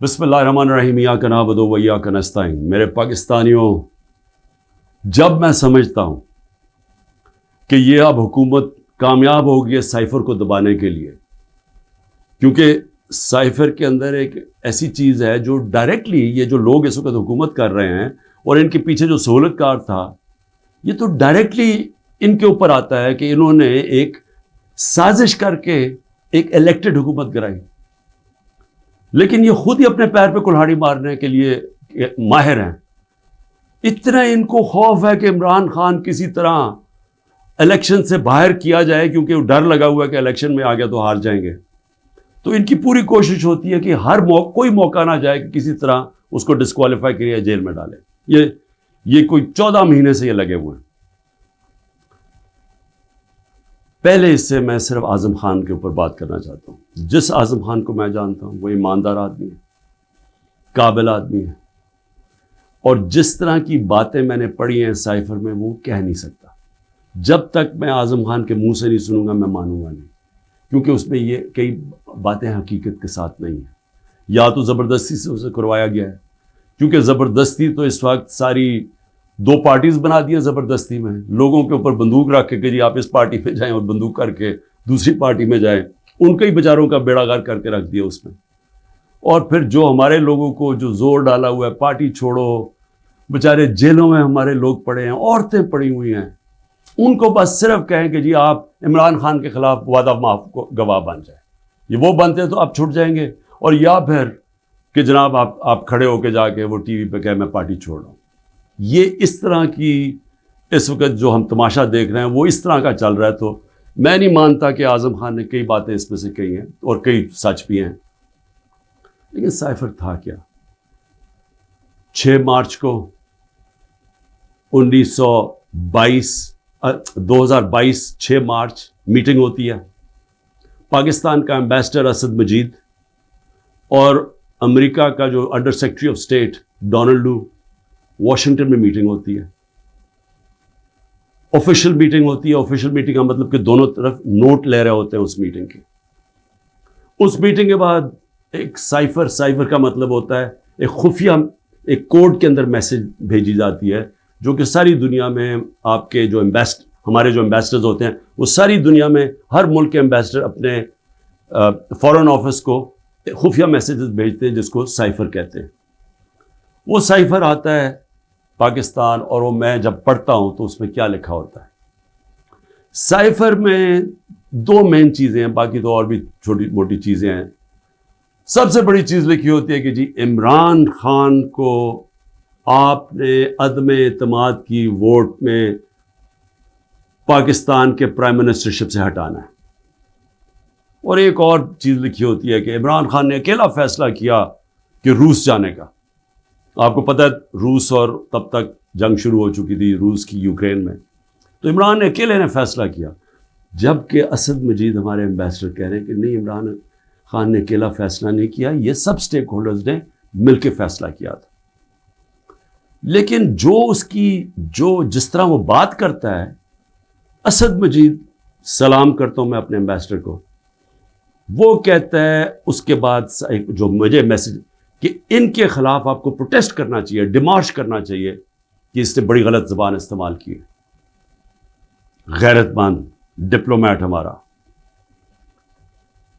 بسم اللہ الرحمن الرحیم، ایاک نعبد و ایاک نستعین۔ میرے پاکستانیوں، جب میں سمجھتا ہوں کہ یہ اب حکومت کامیاب ہوگی سائفر کو دبانے کے لیے، کیونکہ سائفر کے اندر ایک ایسی چیز ہے جو ڈائریکٹلی یہ جو لوگ اس وقت حکومت کر رہے ہیں اور ان کے پیچھے جو سہولت کار تھا، یہ تو ڈائریکٹلی ان کے اوپر آتا ہے کہ انہوں نے ایک سازش کر کے ایک الیکٹڈ حکومت کرائی، لیکن یہ خود ہی اپنے پیر پہ کلہاڑی مارنے کے لیے ماہر ہیں۔ اتنا ان کو خوف ہے کہ عمران خان کسی طرح الیکشن سے باہر کیا جائے، کیونکہ ڈر لگا ہوا ہے کہ الیکشن میں آ گیا تو ہار جائیں گے، تو ان کی پوری کوشش ہوتی ہے کہ کوئی موقع نہ جائے کہ کسی طرح اس کو ڈسکوالیفائی کریے، جیل میں ڈالے۔ یہ کوئی 14 مہینے سے یہ لگے ہوئے ہیں۔ پہلے اس سے میں صرف اعظم خان کے اوپر بات کرنا چاہتا ہوں۔ جس اعظم خان کو میں جانتا ہوں وہ ایماندار آدمی ہے، قابل آدمی ہے، اور جس طرح کی باتیں میں نے پڑھی ہیں سائفر میں وہ کہہ نہیں سکتا۔ جب تک میں اعظم خان کے منہ سے نہیں سنوں گا میں مانوں گا نہیں، کیونکہ اس میں یہ کئی باتیں حقیقت کے ساتھ نہیں ہیں، یا تو زبردستی سے اسے کروایا گیا ہے، کیونکہ زبردستی تو اس وقت ساری 2 پارٹیز بنا دی ہیں۔ زبردستی میں لوگوں کے اوپر بندوق رکھ کے کہ جی آپ اس پارٹی میں جائیں، اور بندوق کر کے دوسری پارٹی میں جائیں، ان کے ہی بیچاروں کا بیڑا غرق کر کے رکھ دیا اس میں۔ اور پھر جو ہمارے لوگوں کو جو زور ڈالا ہوا ہے پارٹی چھوڑو، بیچارے جیلوں میں ہمارے لوگ پڑے ہیں، عورتیں پڑی ہوئی ہیں، ان کو بس صرف کہیں کہ جی آپ عمران خان کے خلاف وعدہ معاف کو گواہ بن جائیں، یہ وہ بنتے ہیں تو آپ چھوٹ جائیں گے، اور یا پھر کہ جناب آپ کھڑے ہو کے جا کے وہ ٹی وی پہ کہیں میں پارٹی چھوڑ رہا ہوں۔ یہ اس طرح کی اس وقت جو ہم تماشا دیکھ رہے ہیں وہ اس طرح کا چل رہا ہے، تو میں نہیں مانتا کہ اعظم خان نے کئی باتیں اس میں سے کہی ہیں اور کئی سچ بھی ہیں، لیکن سائفر تھا کیا؟ 6 مارچ کو 2022 6 مارچ میٹنگ ہوتی ہے۔ پاکستان کا ایمبیسڈر اسد مجید اور امریکہ کا جو under secretary of state Donald Lu, Washington میں میٹنگ ہوتی ہے، آفیشیل میٹنگ ہوتی ہے۔ آفیشیل میٹنگ کا مطلب کہ دونوں طرف نوٹ لے رہے ہوتے ہیں اس میٹنگ کے۔ اس میٹنگ کے بعد ایک سائفر کا مطلب ہوتا ہے ایک خفیہ ایک کوڈ کے اندر میسج بھیجی جاتی ہے، جو کہ ساری دنیا میں آپ کے جو ہمارے جو ایمبیسڈرز ہوتے ہیں وہ ساری دنیا میں ہر ملک کے ایمبیسڈر اپنے فارن آفس کو خفیہ میسیجز بھیجتے ہیں، جس کو سائفر کہتے ہیں۔ وہ سائفر آتا ہے پاکستان، اور وہ میں جب پڑھتا ہوں تو اس میں کیا لکھا ہوتا ہے؟ سائفر میں 2 مین چیزیں ہیں، باقی تو اور بھی چھوٹی موٹی چیزیں ہیں۔ سب سے بڑی چیز لکھی ہوتی ہے کہ جی عمران خان کو آپ نے عدم اعتماد کی ووٹ میں پاکستان کے پرائم منسٹرشپ سے ہٹانا ہے۔ اور ایک اور چیز لکھی ہوتی ہے کہ عمران خان نے اکیلا فیصلہ کیا کہ روس جانے کا۔ آپ کو پتہ ہے روس، اور تب تک جنگ شروع ہو چکی تھی روس کی یوکرین میں، تو عمران نے اکیلے نے فیصلہ کیا، جبکہ اسد مجید ہمارے ایمبیسڈر کہہ رہے ہیں کہ نہیں، عمران خان نے اکیلا فیصلہ نہیں کیا، یہ سب سٹیک ہولڈرز نے مل کے فیصلہ کیا تھا۔ لیکن جس طرح وہ بات کرتا ہے، اسد مجید، سلام کرتا ہوں میں اپنے ایمبیسڈر کو، وہ کہتا ہے اس کے بعد جو مجھے میسج کہ ان کے خلاف آپ کو پروٹیسٹ کرنا چاہیے، ڈیمارش کرنا چاہیے کہ اس نے بڑی غلط زبان استعمال کی ہے۔ غیرت مند ڈپلومیٹ ہمارا،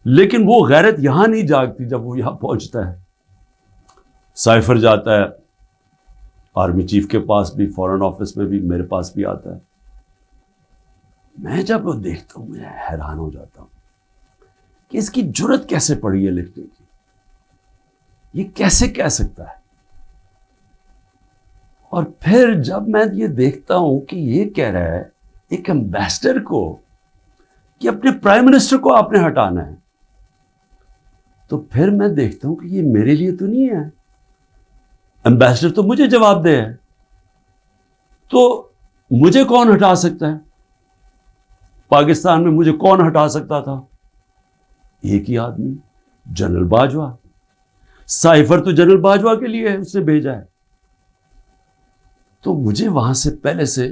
لیکن وہ غیرت یہاں نہیں جاگتی جب وہ یہاں پہنچتا ہے۔ سائفر جاتا ہے آرمی چیف کے پاس بھی، فورن آفس میں بھی، میرے پاس بھی آتا ہے۔ میں جب وہ دیکھتا ہوں میں حیران ہو جاتا ہوں کہ اس کی جرت کیسے پڑی ہے لکھنے کی، یہ کیسے کہہ سکتا ہے؟ اور پھر جب میں یہ دیکھتا ہوں کہ یہ کہہ رہا ہے ایک ایمبیسڈر کو کہ اپنے پرائم منسٹر کو آپ نے ہٹانا ہے، تو پھر میں دیکھتا ہوں کہ یہ میرے لیے تو نہیں ہے، ایمبیسڈر تو مجھے جواب دے ہے، تو مجھے کون ہٹا سکتا ہے؟ پاکستان میں مجھے کون ہٹا سکتا تھا؟ ایک ہی آدمی، جنرل باجوہ۔ سائفر تو جنرل باجوہ کے لیے ہے، اس نے بھیجا ہے۔ تو مجھے وہاں سے پہلے سے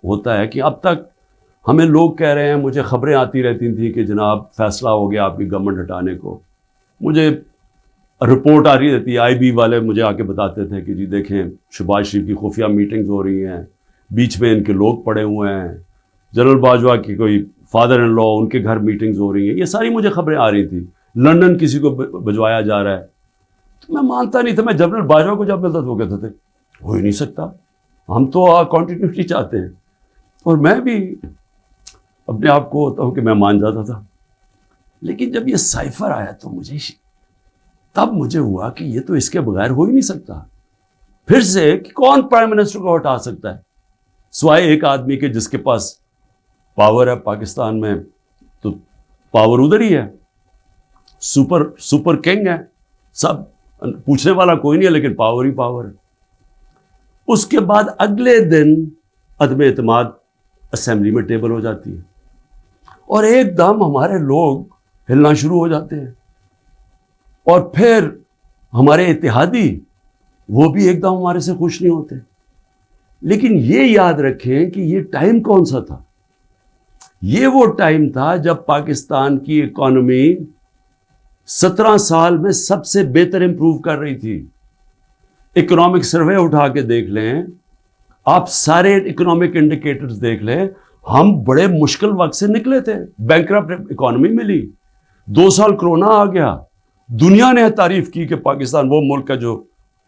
ہوتا ہے کہ اب تک ہمیں لوگ کہہ رہے ہیں، مجھے خبریں آتی رہتی تھیں کہ جناب فیصلہ ہو گیا آپ کی گورنمنٹ ہٹانے کو، مجھے رپورٹ آ رہی رہتی ہے, IB والے مجھے آ کے بتاتے تھے کہ جی دیکھیں شہباز شریف کی خفیہ میٹنگز ہو رہی ہیں, بیچ میں ان کے لوگ پڑے ہوئے ہیں, جنرل باجوہ کی کوئی فادر ان لا ان کے گھر میٹنگز ہو رہی ہیں. یہ ساری مجھے خبریں آ رہی تھیں. لندن کسی کو بھجوایا جا رہا ہے. تو میں مانتا نہیں تھا. میں جنرل باجوہ کو جب ملتا تو وہ کہتے تھے ہو ہی نہیں سکتا, ہم تو کنٹینیوٹی چاہتے ہیں. اور میں بھی اپنے آپ کو ہوتا ہوں کہ میں مان جاتا تھا. لیکن جب یہ سائفر آیا تو تب مجھے ہوا کہ یہ تو اس کے بغیر ہو ہی نہیں سکتا. پھر سے کہ کون پرائم منسٹر کو ہٹا سکتا ہے سوائے ایک آدمی کے جس کے پاس پاور ہے پاکستان میں. تو پاور ادھر ہی ہے, سپر کنگ ہے, سب پوچھنے والا کوئی نہیں ہے, لیکن پاور ہی پاور ہے. اس کے بعد اگلے دن عدم اعتماد اسمبلی میں ٹیبل ہو جاتی ہے, اور ایک دم ہمارے لوگ ہلنا شروع ہو جاتے ہیں. اور پھر ہمارے اتحادی وہ بھی ایک دم ہمارے سے خوش نہیں ہوتے. لیکن یہ یاد رکھیں کہ یہ ٹائم کون سا تھا. یہ وہ ٹائم تھا جب پاکستان کی اکانومی 17 سال میں سب سے بہتر امپروو کر رہی تھی. اکنامک سروے اٹھا کے دیکھ لیں آپ, سارے اکنامک انڈیکیٹرز دیکھ لیں, ہم بڑے مشکل وقت سے نکلے تھے. بینکرپٹ اکانومی ملی, 2 سال کرونا آ گیا. دنیا نے تعریف کی کہ پاکستان وہ ملک ہے جو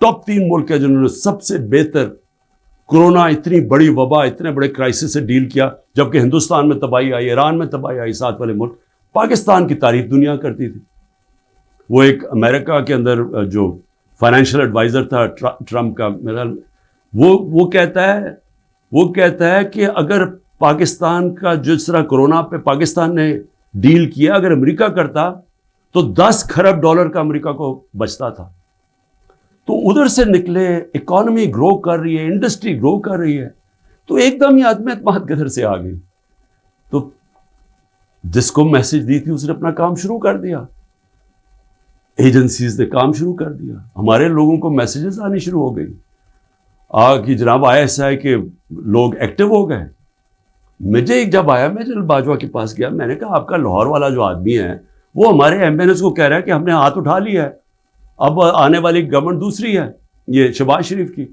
ٹاپ 3 ملک ہے جنہوں نے سب سے بہتر کرونا, اتنی بڑی وبا, اتنے بڑے کرائسس سے ڈیل کیا. جبکہ ہندوستان میں تباہی آئی, ایران میں تباہی آئی, ساتھ والے ملک. پاکستان کی تعریف دنیا کرتی تھی. وہ ایک امریکہ کے اندر جو فائنینشیل ایڈوائزر تھا ٹرمپ کا, میرا وہ کہتا ہے کہ اگر پاکستان کا جس طرح کرونا پہ پاکستان نے ڈیل کیا, اگر امریکہ کرتا تو 10 کھرب ڈالر کا امریکہ کو بچتا تھا. تو ادھر سے نکلے, اکانومی گرو کر رہی ہے, انڈسٹری گرو کر رہی ہے. تو ایک دم یہ عدم اعتماد کدھر سے آ گئی. تو جس کو میسج دی تھی اس نے اپنا کام شروع کر دیا, ایجنسیز نے کام شروع کر دیا, ہمارے لوگوں کو میسیجز آنی شروع ہو گئی کہ جناب ISI کے لوگ ایکٹیو ہو گئے. مجھے جب آیا, میں جنرل باجوہ کے پاس گیا, میں نے کہا آپ کا لاہور والا جو آدمی ہے وہ ہمارے MNS کو کہہ رہا ہے کہ ہم نے ہاتھ اٹھا لیا ہے, اب آنے والی گورنمنٹ دوسری ہے, یہ شہباز شریف کی.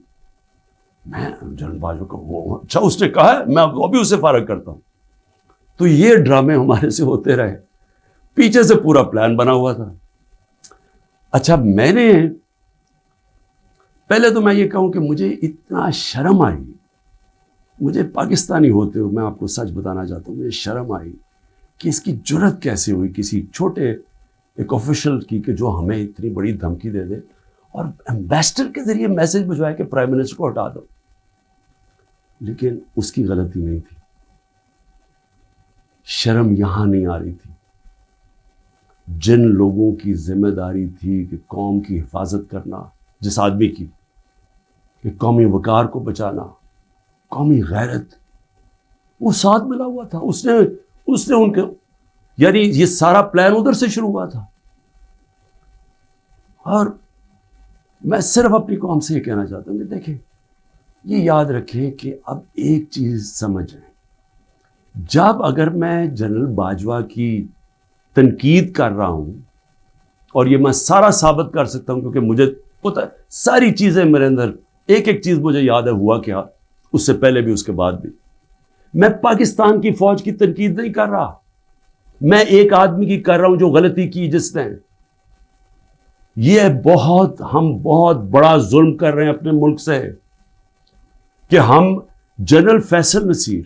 میں جنرل باجوہ کو وہ اچھا اس نے کہا ہے, میں ابھی اسے فارغ کرتا ہوں. تو یہ ڈرامے ہمارے سے ہوتے رہے, پیچھے سے پورا پلان بنا ہوا تھا. اچھا میں نے پہلے تو میں یہ کہوں کہ مجھے اتنا شرم آئی, مجھے پاکستانی ہوتے ہوئے میں آپ کو سچ بتانا چاہتا ہوں, مجھے شرم آئی کہ اس کی جرت کیسے ہوئی کسی چھوٹے ایک آفیشل کی کہ جو ہمیں اتنی بڑی دھمکی دے دے اور ایمبیسڈر کے ذریعے میسج بھجوائے کہ پرائم منسٹر کو ہٹا دو. لیکن اس کی غلطی نہیں تھی. شرم یہاں نہیں آ رہی تھی. جن لوگوں کی ذمہ داری تھی کہ قوم کی حفاظت کرنا, جس آدمی کی کہ قومی وقار کو بچانا, قومی غیرت, وہ ساتھ ملا ہوا تھا. اس نے ان کے, یعنی یہ سارا پلان ادھر سے شروع ہوا تھا. اور میں صرف اپنی قوم سے یہ کہنا چاہتا ہوں کہ دیکھیں, یہ یاد رکھیں کہ اب ایک چیز سمجھیں, جب اگر میں جنرل باجوہ کی تنقید کر رہا ہوں, اور یہ میں سارا ثابت کر سکتا ہوں کیونکہ مجھے پتہ ہے ساری چیزیں میرے اندر, ایک ایک چیز مجھے یاد ہے ہوا کیا, اس سے پہلے بھی اس کے بعد بھی. میں پاکستان کی فوج کی تنقید نہیں کر رہا, میں ایک آدمی کی کر رہا ہوں جو غلطی کی جس نے. یہ ہم بہت بڑا ظلم کر رہے ہیں اپنے ملک سے کہ ہم جنرل فیصل نصیر,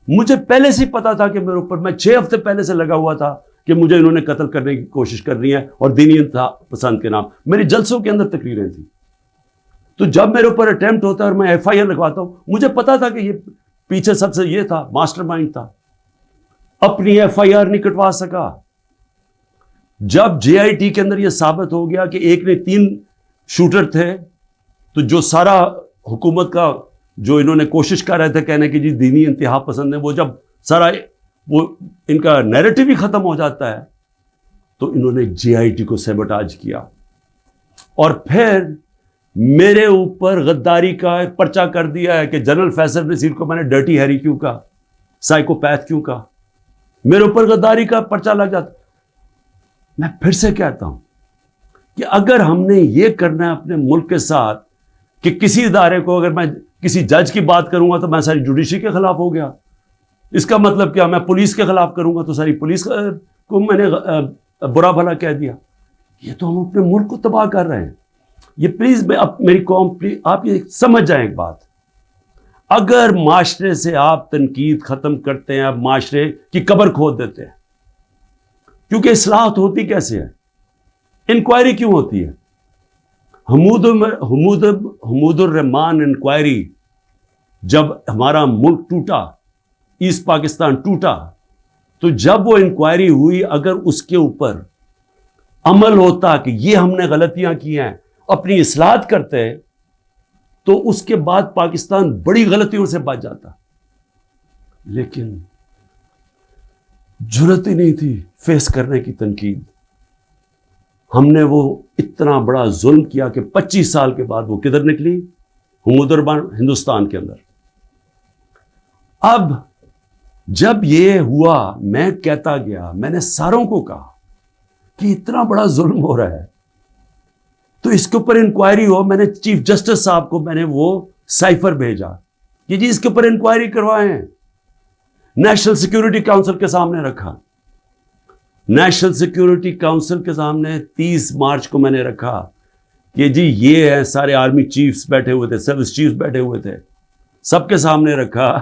مجھے پہلے سے پتا تھا کہ میرے اوپر, میں 6 ہفتے پہلے سے لگا ہوا تھا کہ مجھے انہوں نے قتل کرنے کی کوشش کر رہی ہے اور دینی انتہا پسند کے نام. میری جلسوں کے اندر تقریریں تھیں. تو جب میرے اوپر اٹیمپٹ ہوتا ہے اور میں FIR لگواتا ہوں, مجھے پتا تھا کہ یہ پیچھے سب سے یہ تھا, ماسٹر مائنڈ تھا. اپنی FIR نہیں کٹوا سکا. جب JIT کے اندر یہ ثابت ہو گیا کہ ایک نے 3 شوٹر تھے, تو جو سارا حکومت کا جو انہوں نے کوشش کر رہے تھے کہنے کی جی دینی انتہا پسند ہے, وہ جب سارا وہ ان کا نیریٹو ہی ختم ہو جاتا ہے, تو انہوں نے JIT کو سیبوٹاج کیا. اور پھر میرے اوپر غداری کا پرچہ کر دیا ہے کہ جنرل فیصل نصیر کو میں نے ڈرٹی ہیری کیوں کہا, سائیکوپیتھ کیوں کہا, میرے اوپر غداری کا پرچہ لگ جاتا. میں پھر سے کہتا ہوں کہ اگر ہم نے یہ کرنا ہے اپنے ملک کے ساتھ کہ کسی ادارے کو اگر میں کسی جج کی بات کروں گا تو میں ساری جوڈیشری کے خلاف ہو گیا، اس کا مطلب کیا؟ میں پولیس کے خلاف کروں گا تو ساری پولیس کو میں نے برا بھلا کہہ دیا. یہ تو ہم اپنے ملک کو تباہ کر رہے ہیں. یہ پلیز میری قوم پلیز آپ یہ سمجھ جائیں ایک بات، اگر معاشرے سے آپ تنقید ختم کرتے ہیں، آپ معاشرے کی قبر کھود دیتے ہیں. کیونکہ اصلاحات ہوتی کیسے ہے؟ انکوائری کیوں ہوتی ہے؟ حمود الرحمان انکوائری، جب ہمارا ملک ٹوٹا، ایسٹ پاکستان ٹوٹا، تو جب وہ انکوائری ہوئی، اگر اس کے اوپر عمل ہوتا کہ یہ ہم نے غلطیاں کی ہیں، اپنی اصلاحات کرتے، تو اس کے بعد پاکستان بڑی غلطیوں سے بچ جاتا. لیکن جرات ہی نہیں تھی فیس کرنے کی تنقید. ہم نے وہ اتنا بڑا ظلم کیا کہ 25 سال کے بعد وہ کدھر نکلی؟ حمود الرحمان ہندوستان کے اندر. اب جب یہ ہوا، میں کہتا گیا، میں نے ساروں کو کہا کہ اتنا بڑا ظلم ہو رہا ہے تو اس کے اوپر انکوائری ہو. میں نے چیف جسٹس صاحب کو میں نے وہ سائفر بھیجا کہ جی اس کے اوپر انکوائری کروائیں. نیشنل سیکیورٹی کاؤنسل کے سامنے رکھا. نیشنل سیکیورٹی کاؤنسل کے سامنے 30 مارچ کو میں نے رکھا کہ جی یہ ہے، سارے آرمی چیفز بیٹھے ہوئے تھے، سروس چیفز بیٹھے ہوئے تھے، سب کے سامنے رکھا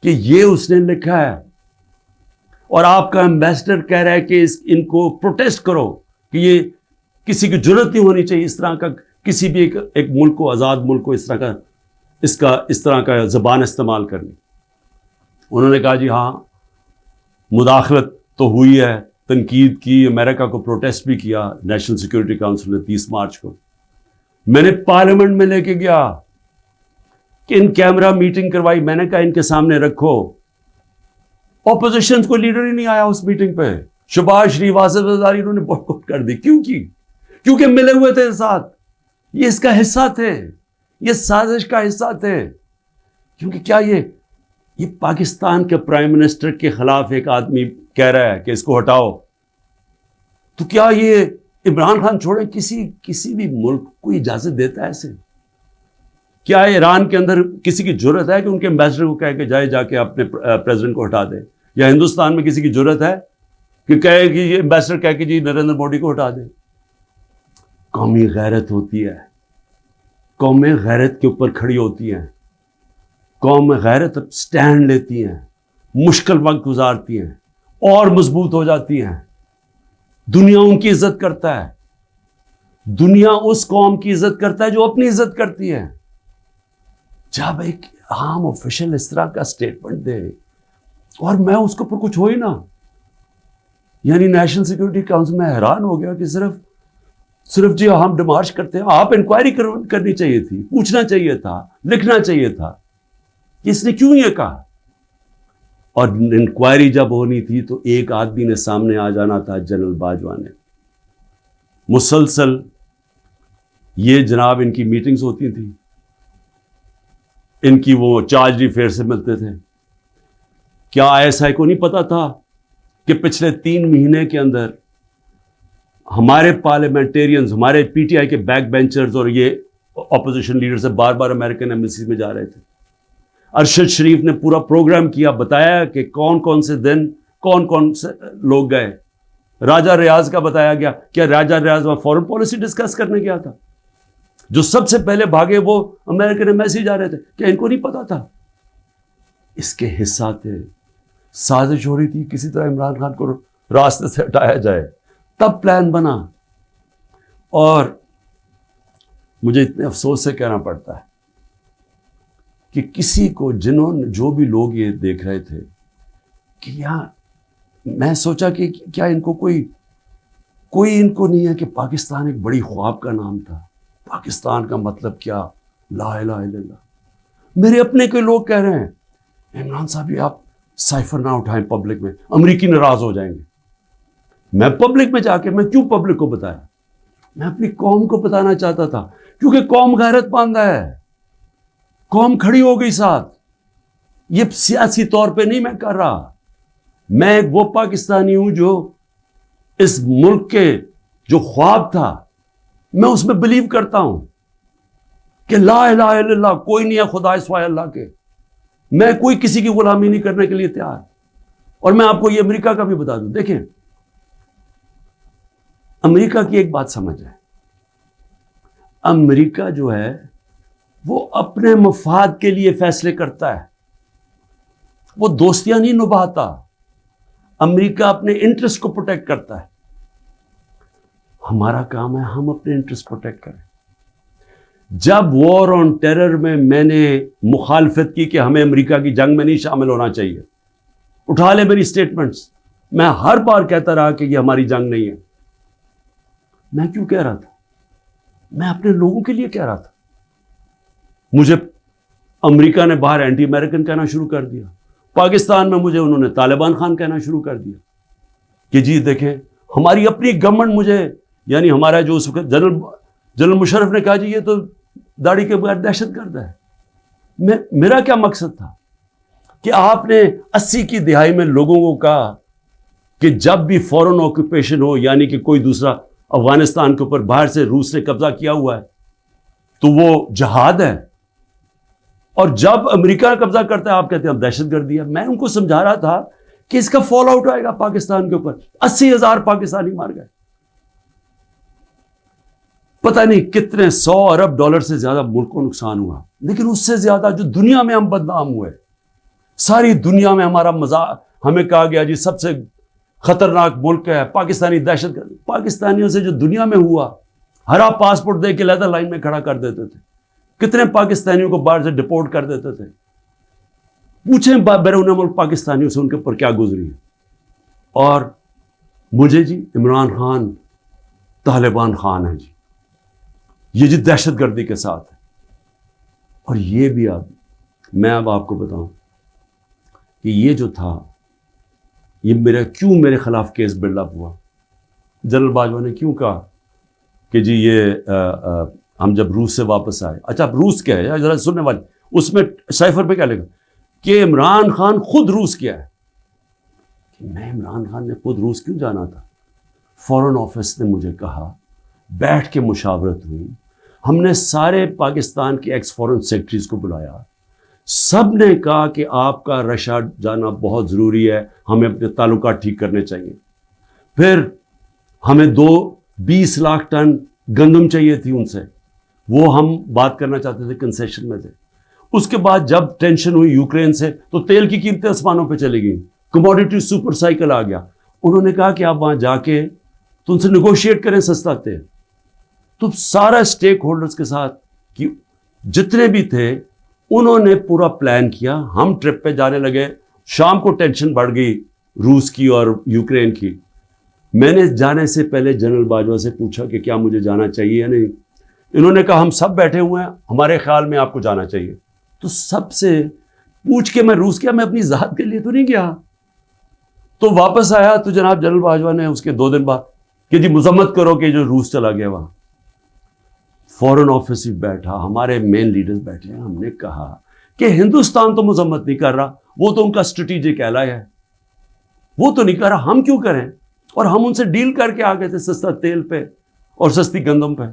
کہ یہ اس نے لکھا ہے اور آپ کا ایمبیسڈر کہہ رہا ہے کہ ان کو پروٹیسٹ کرو کہ یہ کسی کی جرات نہیں ہونی چاہیے اس طرح کا، کسی بھی ایک ملک کو، آزاد ملک کو اس طرح کا زبان استعمال کرنی. انہوں نے کہا جی ہاں مداخلت تو ہوئی ہے، تنقید کی، امریکہ کو پروٹیسٹ بھی کیا نیشنل سیکیورٹی کاؤنسل نے 30 مارچ کو. میں نے پارلیمنٹ میں لے کے گیا کہ ان کیمرہ میٹنگ کروائی. میں نے کہا ان کے سامنے رکھو. اپوزیشن کو لیڈر ہی نہیں آیا اس میٹنگ پہ. شہباز شریف، آصف زرداری، انہوں نے بائیکاٹ کر دی. کیوں کی؟ کیونکہ ملے ہوئے تھے ساتھ، یہ اس کا حصہ تھے، یہ سازش کا حصہ تھے. کیونکہ کیا یہ پاکستان کے پرائم منسٹر کے خلاف ایک آدمی کہہ رہا ہے کہ اس کو ہٹاؤ، تو کیا یہ عمران خان چھوڑیں کسی بھی ملک کو اجازت دیتا ہے ایسے؟ کیا ایران کے اندر کسی کی جرت ہے کہ ان کے ایمبیسڈر کو کہے کہ جا کے اپنے پریزیڈنٹ کو ہٹا دے؟ یا ہندوستان میں کسی کی جرت ہے کہ کہے کہ یہ ایمبیسڈر کہے کہ جی نریندر مودی کو ہٹا دے؟ قومی غیرت ہوتی ہے، قومیں غیرت کے اوپر کھڑی ہوتی ہیں، قوم غیرت سٹینڈ لیتی ہیں، مشکل وقت گزارتی ہیں اور مضبوط ہو جاتی ہیں. دنیا ان کی عزت کرتا ہے، دنیا اس قوم کی عزت کرتا ہے جو اپنی عزت کرتی ہے. جب ایک عام آفیشل اس طرح کا سٹیٹمنٹ دے اور میں اس کے اوپر کچھ ہو ہی نہ، یعنی نیشنل سیکیورٹی کاؤنسل میں حیران ہو گیا کہ صرف جی ہم ڈیمارش کرتے ہیں. آپ انکوائری کرنی چاہیے تھی، پوچھنا چاہیے تھا، لکھنا چاہیے تھا کہ اس نے کیوں یہ کہا. اور انکوائری جب ہونی تھی تو ایک آدمی نے سامنے آ جانا تھا، جنرل باجوہ نے. مسلسل یہ جناب ان کی میٹنگز ہوتی تھیں، ان کی وہ چارج افیئر سے ملتے تھے. کیا ایسا کو نہیں پتا تھا کہ پچھلے 3 مہینے کے اندر ہمارے پارلیمنٹیرینز، ہمارے پی ٹی آئی کے بیک بینچرز اور یہ اپوزیشن لیڈر سے بار بار امریکن ایمبیسی میں جا رہے تھے. ارشد شریف نے پورا پروگرام کیا، بتایا کہ کون سے دن کون سے لوگ گئے. راجہ ریاض کا بتایا گیا. کیا راجہ ریاض وہاں فورن پالیسی ڈسکس کرنے گیا تھا؟ جو سب سے پہلے بھاگے وہ امریکن ایمبیسی جا رہے تھے. کیا ان کو نہیں پتا تھا؟ اس کے حصہ تھے. سازش ہو رہی تھی کسی طرح عمران خان کو راستے سے ہٹایا جائے، تب پلان بنا. اور مجھے اتنے افسوس سے کہنا پڑتا ہے کہ کسی کو جو بھی لوگ یہ دیکھ رہے تھے کہ میں سوچا کہ کیا ان کو کوئی ان کو نہیں ہے کہ پاکستان ایک بڑی خواب کا نام تھا. پاکستان کا مطلب کیا؟ لا الہ الا اللہ. میرے اپنے کے لوگ کہہ رہے ہیں عمران صاحب یہ آپ سائفر نہ اٹھائیں پبلک میں، امریکی ناراض ہو جائیں گے. میں پبلک میں جا کے میں کیوں پبلک کو بتایا؟ میں اپنی قوم کو بتانا چاہتا تھا، کیونکہ قوم غیرت مند ہے، قوم کھڑی ہو گئی ساتھ. یہ سیاسی طور پہ نہیں میں کر رہا، میں ایک وہ پاکستانی ہوں جو اس ملک کے جو خواب تھا میں اس میں بلیو کرتا ہوں کہ لا الہ الا اللہ، کوئی نہیں ہے خدا سوائے اللہ کے، میں کوئی کسی کی غلامی نہیں کرنے کے لیے تیار۔ اور میں آپ کو یہ امریکہ کا بھی بتا دوں، دیکھیں امریکہ کی ایک بات سمجھ ہے، امریکہ جو ہے وہ اپنے مفاد کے لیے فیصلے کرتا ہے، وہ دوستیاں نہیں نبھاتا، امریکہ اپنے انٹرسٹ کو پروٹیکٹ کرتا ہے۔ ہمارا کام ہے ہم اپنے انٹرسٹ پروٹیکٹ کریں۔ جب وار آن ٹیرر میں نے مخالفت کی کہ ہمیں امریکہ کی جنگ میں نہیں شامل ہونا چاہیے، اٹھا لے میری سٹیٹمنٹس، میں ہر بار کہتا رہا کہ یہ ہماری جنگ نہیں ہے۔ میں کیوں کہہ رہا تھا؟ میں اپنے لوگوں کے لیے کہہ رہا تھا۔ مجھے امریکہ نے باہر اینٹی امریکن کہنا شروع کر دیا، پاکستان میں مجھے انہوں نے طالبان خان کہنا شروع کر دیا کہ جی دیکھیں ہماری اپنی گورنمنٹ مجھے، یعنی ہمارا جو اس وقت جنرل مشرف نے کہا جی یہ تو داڑھی کے بغیر دہشت گرد ہے۔ میرا کیا مقصد تھا کہ آپ نے 80 کی دہائی میں لوگوں کو کہا کہ جب بھی فورن آکوپیشن ہو، یعنی کہ کوئی دوسرا افغانستان کے اوپر باہر سے روس نے قبضہ کیا ہوا ہے تو وہ جہاد ہے، اور جب امریکہ قبضہ کرتا ہے آپ کہتے ہیں اب دہشت گردی ہے۔ میں ان کو سمجھا رہا تھا کہ اس کا فال آؤٹ آئے گا پاکستان کے اوپر، 80,000 پاکستانی مار گئے، پتہ نہیں کتنے 100 ارب ڈالر سے زیادہ ملک کو نقصان ہوا، لیکن اس سے زیادہ جو دنیا میں ہم بدنام ہوئے، ساری دنیا میں ہمارا مذاق، ہمیں کہا گیا جی سب سے خطرناک ملک ہے پاکستانی دہشت گرد۔ پاکستانیوں سے جو دنیا میں ہوا، ہرا پاسپورٹ دے کے لیدر لائن میں کھڑا کر دیتے تھے، کتنے پاکستانیوں کو باہر سے ڈپورٹ کر دیتے تھے۔ پوچھیں بیرون ملک پاکستانیوں سے ان کے اوپر کیا گزری ہے۔ اور مجھے جی عمران خان طالبان خان ہے جی، یہ جی دہشت گردی کے ساتھ ہے۔ اور یہ بھی میں اب آپ کو بتاؤں کہ یہ جو تھا یہ کیوں میرے خلاف کیس بلڈ اپ ہوا۔ جنرل باجوہ نے کیوں کہا کہ جی یہ ہم جب روس سے واپس آئے، اچھا اب روس کیا ہے ذرا سننے والے، اس میں سائفر پہ کیا لکھا کہ عمران خان خود روس کیا ہے۔ میں عمران خان نے خود روس کیوں جانا تھا؟ فورن آفس نے مجھے کہا، بیٹھ کے مشاورت ہوئی، ہم نے سارے پاکستان کے ایکس فورن سیکرٹریز کو بلایا، سب نے کہا کہ آپ کا رشیا جانا بہت ضروری ہے، ہمیں اپنے تعلقات ٹھیک کرنے چاہیے۔ پھر ہمیں 20 لاکھ ٹن گندم چاہیے تھی ان سے، وہ ہم بات کرنا چاہتے تھے، کنسیشن میں تھے۔ اس کے بعد جب ٹینشن ہوئی یوکرین سے تو تیل کی قیمتیں آسمانوں پہ چلی گئیں، کموڈیٹی سپر سائیکل آ گیا۔ انہوں نے کہا کہ آپ وہاں جا کے تو ان سے نیگوشیٹ کریں سستا تیل۔ تو سارا اسٹیک ہولڈرز کے ساتھ کہ جتنے بھی تھے انہوں نے پورا پلان کیا، ہم ٹرپ پہ جانے لگے۔ شام کو ٹینشن بڑھ گئی روس کی اور یوکرین کی۔ میں نے جانے سے پہلے جنرل باجوہ سے پوچھا کہ کیا مجھے جانا چاہیے یا نہیں۔ انہوں نے کہا ہم سب بیٹھے ہوئے ہیں، ہمارے خیال میں آپ کو جانا چاہیے۔ تو سب سے پوچھ کے میں روس گیا، میں اپنی ذات کے لیے تو نہیں گیا۔ تو واپس آیا تو جناب جنرل باجوہ نے اس کے 2 دن بعد کہ جی مذمت کرو کہ جو روس چلا گیا وہاں۔ فورن آفس ہی بیٹھا، ہمارے مین لیڈرز بیٹھے ہیں، ہم نے کہا کہ ہندوستان تو مذمت نہیں کر رہا، وہ تو ان کا اسٹریٹجک ایلائی ہے، وہ تو نہیں کر رہا، ہم کیوں کریں؟ اور ہم ان سے ڈیل کر کے آ گئے تھے سستا تیل پہ اور سستی گندم پہ۔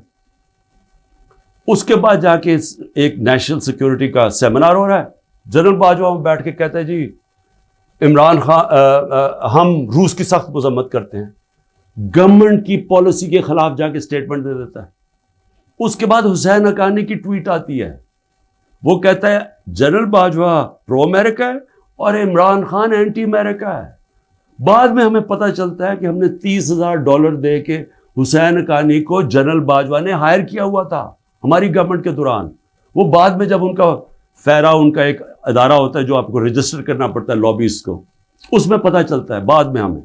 اس کے بعد جا کے ایک نیشنل سیکیورٹی کا سیمینار ہو رہا ہے، جنرل باجوہ بیٹھ کے کہتا ہے جی عمران خان ہم روس کی سخت مذمت کرتے ہیں، گورنمنٹ کی پالیسی کے خلاف جا کے اسٹیٹمنٹ دے دیتا ہے۔ اس کے بعد حسین حقانی کی ٹویٹ آتی ہے، وہ کہتا ہے جنرل باجوہ پرو امریکہ ہے اور عمران خان اینٹی امریکہ ہے۔ بعد میں ہمیں پتہ چلتا ہے کہ ہم نے $30,000 دے کے حسین حقانی کو جنرل باجوہ نے ہائر کیا ہوا تھا ہماری گورنمنٹ کے دوران۔ وہ بعد میں جب ان کا فیرا، ان کا ایک ادارہ ہوتا ہے جو آپ کو رجسٹر کرنا پڑتا ہے لابیز کو، اس میں پتہ چلتا ہے بعد میں ہمیں۔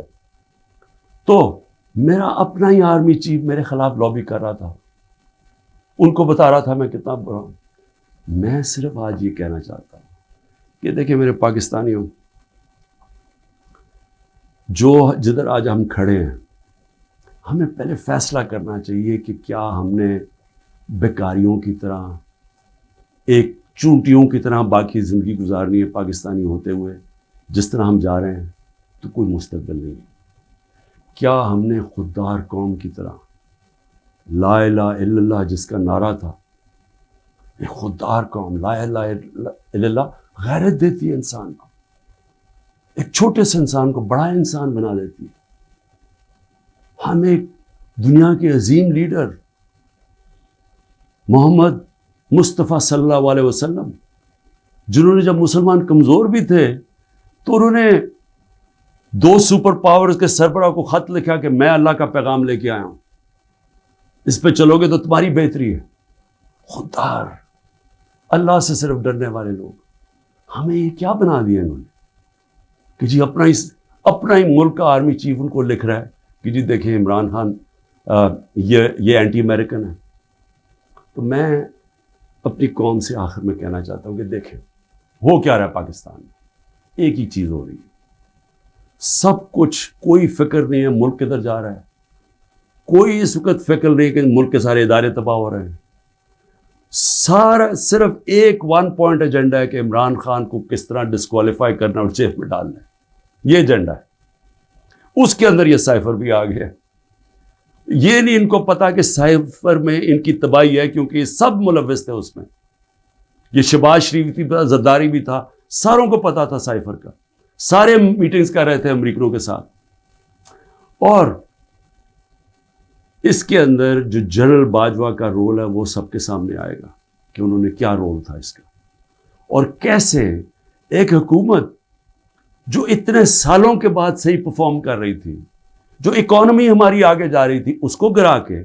تو میرا اپنا ہی آرمی چیف میرے خلاف لابی کر رہا تھا، ان کو بتا رہا تھا میں کتنا برا ہوں۔ میں صرف آج یہ کہنا چاہتا ہوں کہ دیکھیں میرے پاکستانیوں، جو جدھر آج ہم کھڑے ہیں، ہمیں پہلے فیصلہ کرنا چاہیے کہ کیا ہم نے بیکاریوں کی طرح، ایک چونٹیوں کی طرح باقی زندگی گزارنی ہے پاکستانی ہوتے ہوئے؟ جس طرح ہم جا رہے ہیں تو کوئی مستقبل نہیں ہے۔ کیا ہم نے خوددار قوم کی طرح لا الہ الا اللہ جس کا نعرہ تھا، یہ خوددار قوم لا الہ الا اللہ غیرت دیتی ہے انسان کو، ایک چھوٹے سے انسان کو بڑا انسان بنا دیتی ہے۔ ہم ایک دنیا کے عظیم لیڈر محمد مصطفیٰ صلی اللہ علیہ وسلم، جنہوں نے جب مسلمان کمزور بھی تھے تو انہوں نے 2 سپر پاورز کے سربراہ کو خط لکھا کہ میں اللہ کا پیغام لے کے آیا ہوں، اس پہ چلو گے تو تمہاری بہتری ہے۔ خوددار، اللہ سے صرف ڈرنے والے لوگ، ہمیں یہ کیا بنا دیا انہوں نے کہ جی اپنا ہی ملک کا آرمی چیف ان کو لکھ رہا ہے کہ جی دیکھیں عمران خان یہ اینٹی امریکن ہے۔ تو میں اپنی قوم سے آخر میں کہنا چاہتا ہوں کہ دیکھیں ہو کیا رہا ہے پاکستان میں، ایک ہی چیز ہو رہی ہے، سب کچھ، کوئی فکر نہیں ہے ملک کدھر جا رہا ہے، کوئی اس وقت فکر نہیں کہ ملک کے سارے ادارے تباہ ہو رہے ہیں، سارا صرف ایک 1 پوائنٹ ایجنڈا ہے کہ عمران خان کو کس طرح ڈسکوالیفائی کرنا اور جیل میں ڈالنا ہے، یہ ایجنڈا ہے۔ اس کے اندر یہ سائفر بھی آ گیا، یہ نہیں ان کو پتا کہ سائفر میں ان کی تباہی ہے، کیونکہ یہ سب ملوث تھے اس میں، یہ شہباز شریف بھی تھا، زرداری بھی تھا، ساروں کو پتا تھا سائفر کا، سارے میٹنگز کر رہے تھے امریکنوں کے ساتھ۔ اور اس کے اندر جو جنرل باجوہ کا رول ہے وہ سب کے سامنے آئے گا کہ انہوں نے کیا رول تھا اس کا، اور کیسے ایک حکومت جو اتنے سالوں کے بعد صحیح پرفارم کر رہی تھی، جو اکانومی ہماری آگے جا رہی تھی، اس کو گرا کے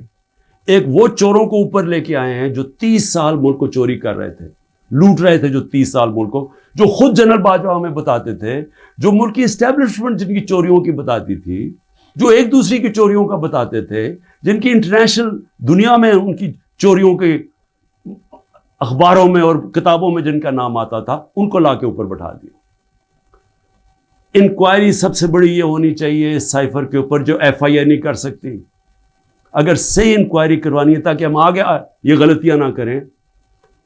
ایک وہ چوروں کو اوپر لے کے آئے ہیں جو 30 سال ملک کو چوری کر رہے تھے، لوٹ رہے تھے، جو 30 سال ملک کو، جو خود جنرل باجوہ ہمیں بتاتے تھے، جو ملک کی اسٹیبلشمنٹ جن کی چوریوں کی بتاتی تھی، جو ایک دوسری کی چوریوں کا بتاتے تھے، جن کی انٹرنیشنل دنیا میں ان کی چوریوں کے اخباروں میں اور کتابوں میں جن کا نام آتا تھا، ان کو لا کے اوپر بٹھا دیا۔ انکوائری سب سے بڑی یہ ہونی چاہیے سائفر کے اوپر جو ایف آئی اے نہیں کر سکتی، اگر صحیح انکوائری کروانی ہے تاکہ ہم آگے یہ غلطیاں نہ کریں،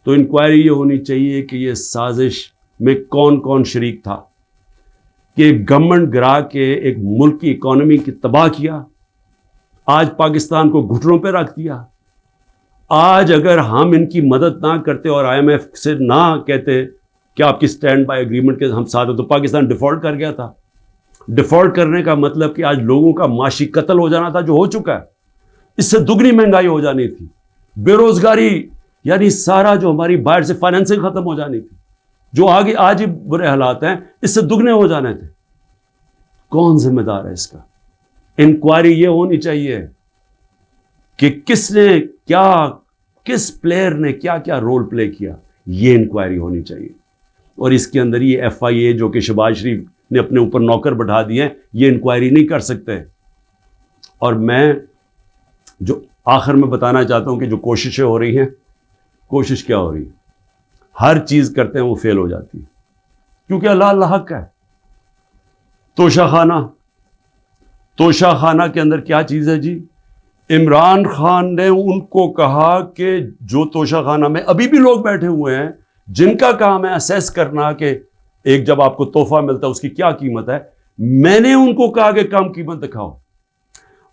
تو انکوائری یہ ہونی چاہیے کہ یہ سازش میں کون کون شریک تھا کہ گورنمنٹ گرا کے ایک ملک کی اکانومی کی تباہ کیا، آج پاکستان کو گھٹنوں پہ رکھ دیا۔ آج اگر ہم ان کی مدد نہ کرتے اور آئی ایم ایف سے نہ کہتے کہ آپ کی سٹینڈ بائی ایگریمنٹ کے ہم ساتھ ہیں، تو پاکستان ڈیفالٹ کر گیا تھا۔ ڈیفالٹ کرنے کا مطلب کہ آج لوگوں کا معاشی قتل ہو جانا تھا، جو ہو چکا ہے، اس سے دگنی مہنگائی ہو جانی تھی، بے روزگاری یعنی سارا جو ہماری باہر سے فائنینسنگ ختم ہو جانی تھی، جو آگے آج ہی برے حالات ہیں، اس سے دگنے ہو جانے تھے۔ کون ذمہ دار ہے اس کا؟ انکوائری یہ ہونی چاہیے کہ کس نے کیا، کس پلیئر نے کیا کیا رول پلے کیا، یہ انکوائری ہونی چاہیے۔ اور اس کے اندر یہ ایف آئی اے جو کہ شہباز شریف نے اپنے اوپر نوکر بٹھا دیے ہیں، یہ انکوائری نہیں کر سکتے۔ اور میں جو آخر میں بتانا چاہتا ہوں کہ جو کوششیں ہو رہی ہیں، کوشش کیا ہو رہی ہے؟ ہر چیز کرتے ہیں وہ فیل ہو جاتی ہے، کیونکہ اللہ حق ہے۔ توشہ خانہ کے اندر کیا چیز ہے جی؟ عمران خان نے ان کو کہا کہ جو توشہ خانہ میں ابھی بھی لوگ بیٹھے ہوئے ہیں جن کا کام ہے اسیس کرنا کہ ایک جب آپ کو تحفہ ملتا ہے اس کی کیا قیمت ہے، میں نے ان کو کہا کہ کم قیمت دکھاؤ،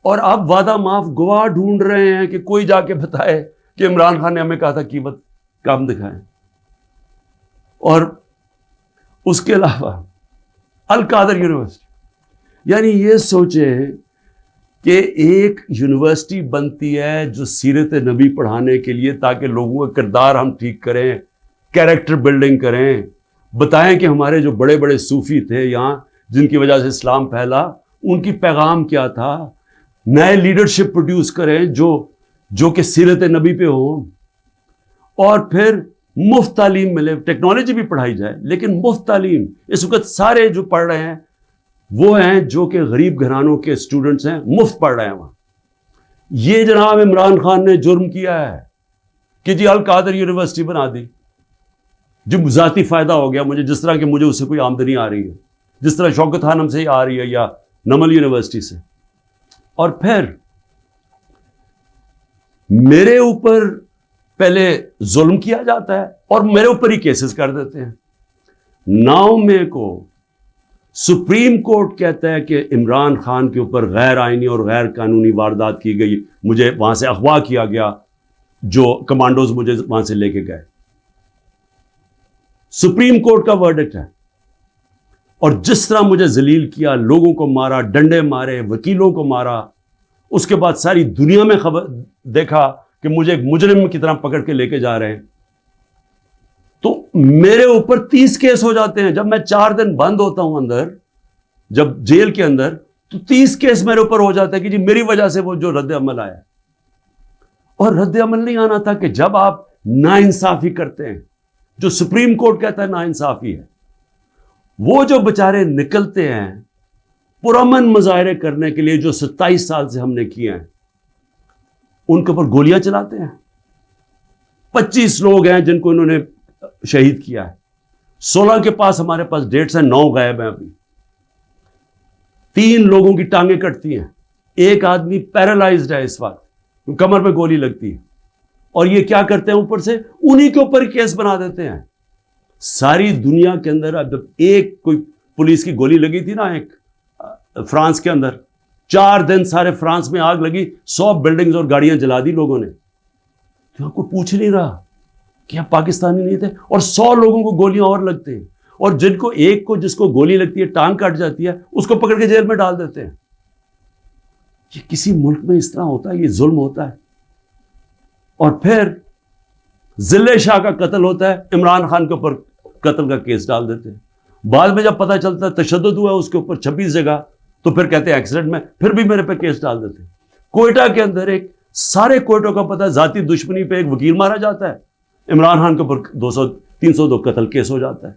اور آپ وعدہ معاف گواہ ڈھونڈ رہے ہیں کہ کوئی جا کے بتائے کہ عمران خان نے ہمیں کہا تھا قیمت کم دکھائیں۔ اور اس کے علاوہ القادر یونیورسٹی، یعنی یہ سوچیں کہ ایک یونیورسٹی بنتی ہے جو سیرت نبی پڑھانے کے لیے، تاکہ لوگوں کا کردار ہم ٹھیک کریں، کیریکٹر بلڈنگ کریں، بتائیں کہ ہمارے جو بڑے بڑے صوفی تھے یہاں جن کی وجہ سے اسلام پھیلا، ان کی پیغام کیا تھا، نئے لیڈرشپ پروڈیوس کریں جو کہ سیرت نبی پہ ہوں، اور پھر مفت تعلیم ملے، ٹیکنالوجی بھی پڑھائی جائے لیکن مفت تعلیم۔ اس وقت سارے جو پڑھ رہے ہیں وہ ہیں جو کہ غریب گھرانوں کے اسٹوڈنٹس ہیں، مفت پڑھ رہے ہیں وہاں۔ یہ جناب عمران خان نے جرم کیا ہے کہ جی القادر یونیورسٹی بنا دی، جو ذاتی فائدہ ہو گیا مجھے، جس طرح کہ مجھے اس سے کوئی آمدنی آ رہی ہے، جس طرح شوکت خانم سے ہی آ رہی ہے یا نمل یونیورسٹی سے۔ اور پھر میرے اوپر پہلے ظلم کیا جاتا ہے اور میرے اوپر ہی کیسز کر دیتے ہیں۔ 9 مئی کو سپریم کورٹ کہتا ہے کہ عمران خان کے اوپر غیر آئینی اور غیر قانونی واردات کی گئی، مجھے وہاں سے اغوا کیا گیا، جو کمانڈوز مجھے وہاں سے لے کے گئے. سپریم کورٹ کا ورڈکٹ ہے. اور جس طرح مجھے ذلیل کیا، لوگوں کو مارا، ڈنڈے مارے، وکیلوں کو مارا، اس کے بعد ساری دنیا میں خبر دیکھا کہ مجھے ایک مجرم کی طرح پکڑ کے لے کے جا رہے ہیں. تو میرے اوپر 30 کیس ہو جاتے ہیں. جب میں 4 دن بند ہوتا ہوں اندر، جب جیل کے اندر، تو 30 کیس میرے اوپر ہو جاتے ہیں کہ جی میری وجہ سے وہ جو رد عمل آیا. اور رد عمل نہیں آنا تھا کہ جب آپ ناانصافی کرتے ہیں، جو سپریم کورٹ کہتا ہے ناانصافی ہے، وہ جو بچارے نکلتے ہیں پرامن مظاہرے کرنے کے لیے، جو 27 سال سے ہم نے کیے ہیں، ان کے اوپر گولیاں چلاتے ہیں. 25 لوگ ہیں جن کو انہوں نے شہید کیا ہے. 16 کے پاس ہمارے پاس ڈیٹس ہیں، 9 غائب ہیں ابھی. 3 لوگوں کی ٹانگیں کٹتی ہیں. ایک آدمی پیرالائزڈ ہے اس وقت، کمر پہ گولی لگتی ہے. اور یہ کیا کرتے ہیں، اوپر سے انہی کے اوپر کیس بنا دیتے ہیں. ساری دنیا کے اندر اب جب ایک کوئی پولیس کی گولی لگی تھی نا، ایک فرانس کے اندر، 4 دن سارے فرانس میں آگ لگی، 100 بلڈنگز اور گاڑیاں جلا دی لوگوں نے. تو کوئی پوچھ نہیں رہا کہ آپ پاکستانی نہیں تھے. اور 100 لوگوں کو گولیاں اور لگتے ہیں، اور جن کو ایک کو جس کو گولی لگتی ہے، ٹانگ کٹ جاتی ہے، اس کو پکڑ کے جیل میں ڈال دیتے ہیں. یہ کسی ملک میں اس طرح ہوتا ہے؟ یہ ظلم ہوتا ہے. اور پھر ضلع شاہ کا قتل ہوتا ہے، عمران خان کے اوپر قتل کا کیس ڈال دیتے ہیں. بعد میں جب پتہ چلتا ہے تشدد ہوا اس کے اوپر 26 جگہ، تو پھر کہتے ہیں ایکسیڈنٹ میں، پھر بھی میرے پہ کیس ڈال دیتے ہیں. کوئٹہ کے اندر ایک سارے کوئٹوں کا پتہ ہے، ذاتی دشمنی پہ ایک وکیل مارا جاتا ہے، عمران خان کے اوپر 302 قتل کیس ہو جاتا ہے.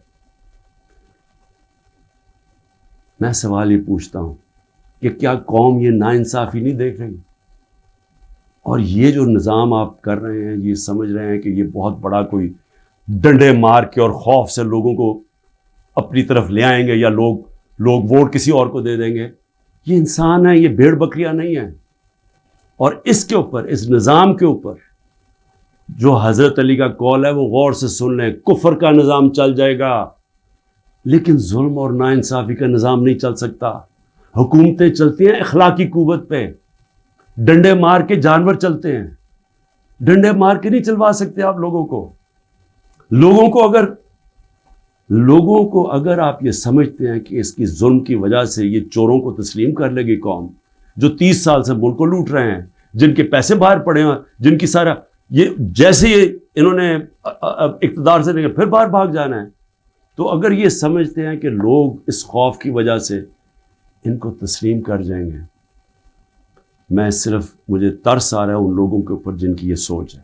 میں سوال یہ پوچھتا ہوں کہ کیا قوم یہ ناانصافی نہیں دیکھ رہی؟ اور یہ جو نظام آپ کر رہے ہیں، یہ سمجھ رہے ہیں کہ یہ بہت بڑا کوئی ڈنڈے مار کے اور خوف سے لوگوں کو اپنی طرف لے آئیں گے، یا لوگ ووٹ کسی اور کو دے دیں گے. یہ انسان ہے، یہ بھیڑ بکریاں نہیں ہیں. اور اس کے اوپر، اس نظام کے اوپر جو حضرت علی کا قول ہے وہ غور سے سن لیں. کفر کا نظام چل جائے گا، لیکن ظلم اور ناانصافی کا نظام نہیں چل سکتا. حکومتیں چلتی ہیں اخلاقی قوت پہ. ڈنڈے مار کے جانور چلتے ہیں، ڈنڈے مار کے نہیں چلوا سکتے آپ لوگوں کو. لوگوں کو اگر آپ یہ سمجھتے ہیں کہ اس کی ظلم کی وجہ سے یہ چوروں کو تسلیم کر لے گی قوم، جو 30 سال سے ملک کو لوٹ رہے ہیں، جن کے پیسے باہر پڑے ہیں، جن کی سارا یہ جیسے انہوں نے اقتدار سے لے کے پھر باہر بھاگ جانا ہے، تو اگر یہ سمجھتے ہیں کہ لوگ اس خوف کی وجہ سے ان کو تسلیم کر جائیں گے، مجھے ترس آ رہا ہے ان لوگوں کے اوپر جن کی یہ سوچ ہے.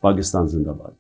پاکستان زندہ باد.